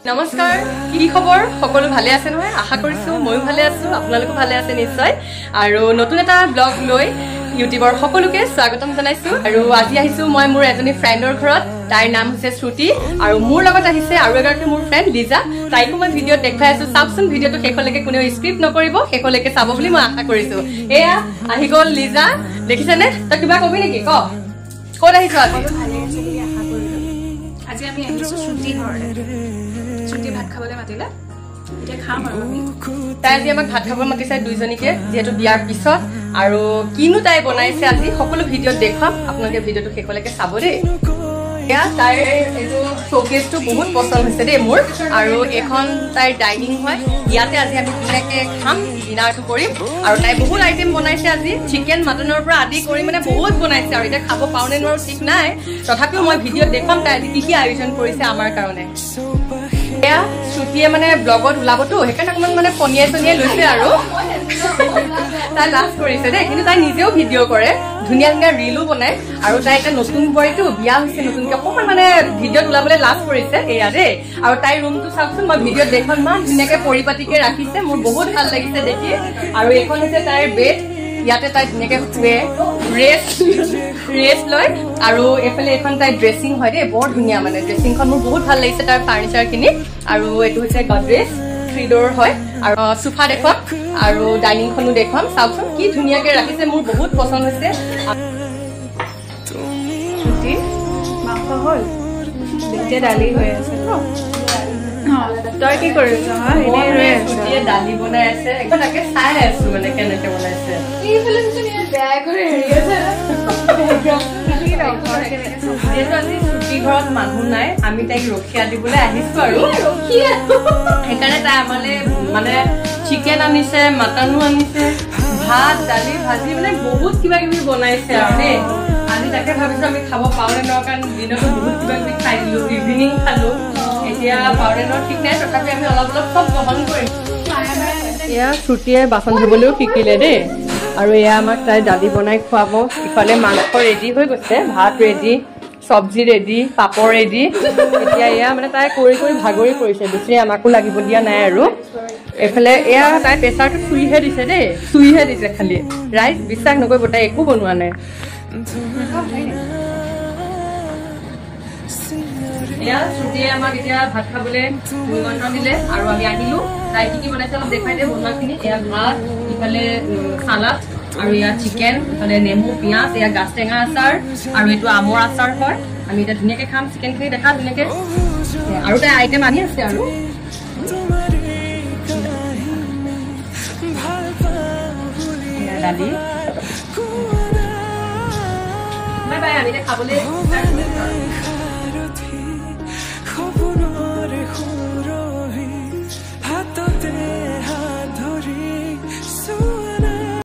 নমস্কাৰ কি খবৰ সকলো ভালে আছে নহয় আশা কৰিছো মই ভালে আছো আপোনালোকো ভালে আছে নিশ্চয় আৰু নতুন এটা ব্লগ লৈ ইউটিউবৰ সকলোকে স্বাগতম জনাইছো আৰু আজি আহিছো মই মোৰ এজনী ফ্ৰেণ্ডৰ ঘৰত তাইৰ নাম হৈছে শ্ৰুতি আৰু মোৰ লগত আহিছে আৰু এগৰাকী মোৰ ফ্ৰেণ্ড লিজা তাইকো মই ভিডিঅ'ত দেখাই আছো চাবচোন ভিডিঅ'টো শেষলৈকে কোনেও স্ক্ৰিপ্ট নকৰিব শেষলৈকে চাব বুলি মই আশা কৰিছো এয়া আহি গ'ল লিজা দেখিছেনে তই কিবা কবি নেকি ক ক'ত আহিছ আজি আমি আহিছো শ্ৰুতি ঘৰলে শ্ৰুতি ভাত খাবলৈ মাতিলে এতিয়া খাম আৰু আমি তাই আজি আমাক ভাত খাব মাতিছে দুইজনীকে যেহেতু বিয়াৰ পিছত আৰু কিনো তাই বনাইছে আজি সকলো ভিডিঅ'ত দেখাম আপোনালোকে ভিডিঅ'টো শেষলৈকে চাব দেই এয়া তাইৰ এইটো শ্ব'কেছটো বহুত পচন্দ হৈছে দেই মোৰ আৰু এখন তাইৰ ডাইনিং হয় ইয়াতে আজি আমি ধুনীয়াকৈ খাম ডিনাৰটো কৰিম আৰু তাই বহুত আইটেম বনাইছে আজি চিকেন মাটনৰ পৰা আদি কৰি মানে বহুত বনাইছে আৰু এতিয়া খাব পাওঁ নে নোৱাৰো ঠিক নাই তথাপিও মই ভিডিঅ'ত দেখাম তাই আজি কি আয়োজন কৰিছে আমাৰ কাৰণে এয়া শ্ৰুতিয়ে মানে ব্লগত ওলাবতো সেইকাৰণে অকণমান মানে পনিয়াই চনিয়াই লৈছে আৰু তাই লাজ কৰিছে দেই কিন্তু তাই নিজেও ভিডিঅ' কৰে ধুনীয়া ধুনীয়া ৰিলো বনায় আৰু তাই এটা নতুন বোৱাৰীটো বিয়া হৈছে নতুনকৈ অকণমান মানে ভিডিঅ'ত ওলাবলৈ লাজ কৰিছে এয়া দেই আৰু তাইৰ ৰুমটো চাওকচোন মই ভিডিঅ'ত দেখোন ইমান ধুনীয়াকৈ পৰিপাটিকৈ ৰাখিছে মোৰ বহুত ভাল লাগিছে দেখি আৰু এইখন হৈছে তাইৰ বেড ইয়াতে তাই ধুনীয়াকৈ শুৱে ৰেষ্ট লয় আৰু এইফালে এখন তাইৰ ড্ৰেছিং হয় দেই বৰ ধুনীয়া মানে ড্ৰেছিংখন মোৰ বহুত ভাল লাগিছে তাৰ ফাৰ্নিচাৰখিনি আৰু এইটো হৈছে গডৰেজ 3 ডোৰ হয় আৰু সোফা দেখুৱাম আৰু ডাইনিংখনো দেখুৱাম চাওকচোন কি ধুনীয়াকৈ ৰাখিছে মোৰ বহুত পচন্দ হৈছে শ্ৰুতি মাংস হ'ল এতিয়া দালি হৈ আছে ন তই কি কৰিছ শ্ৰুতিয়ে দালি বনাই আছে একদম তাকে চাই আছো মানে কেনেকে বনাইছে শ্ৰুতি ঘৰত মানুহ নাই আমি তাইক ৰখীয়া দিবলৈ আহিছো আৰু সেইকাৰণে তাই আমালে মানে চিকেন আনিছে মাটনো আনিছে ভাত দালি ভাজি মানে বহুত কিবা কিবি বনাইছে আৰু দেই আজি তাকে ভাবিছো আমি খাব পাওঁ নে নোৱাৰো কাৰণ দিনতো বহুত কিবা কিবি খাই দিলো ইভিনিং খালো এতিয়া পাওঁ নে নোৱাৰো ঠিক নাই তথাপি আমি অলপ অলপ চব গ্ৰহণ কৰিম এয়া শ্ৰুতিয়ে বাচন ধুবলৈও শিকিলে দেই আৰু এয়া আমাক তাই দালি বনাই খুৱাব ইফালে মাংস ৰেডি হৈ গৈছে ভাত ৰেডি চব্জি ৰেডি পাপৰ ৰেডি এতিয়া এয়া মানে তাই কৰি কৰি ভাগৰি পৰিছে বেছি আমাকো লাগিব দিয়া নাই আৰু এইফালে এয়া তাই প্ৰেচাৰটো চুইহে দিছে দেই চুইহে দিছে খালি ৰাইচ বিশ্বাস নকৰিব তাই একো বনোৱা নাই এয়া শ্ৰুতিয়ে আমাক এতিয়া ভাত খাবলৈ নিমন্ত্ৰণ দিলে আৰু আমি আহিলো তাই কি কি বনাইছে অলপ দেখাই দিয়ে বনোৱাখিনি এয়া ভাত ইফালে চালাড আৰু এয়া চিকেন ইফালে নেমু পিঁয়াজ এয়া গাজ টেঙা আচাৰ আৰু এইটো আমৰ আচাৰ হয় আমি এতিয়া ধুনীয়াকৈ খাম চিকেনখিনি দেখা ধুনীয়াকৈ আৰু তাই আইটেম আনি আছে আৰু দালি বাই বাই আমি এতিয়া খাবলৈ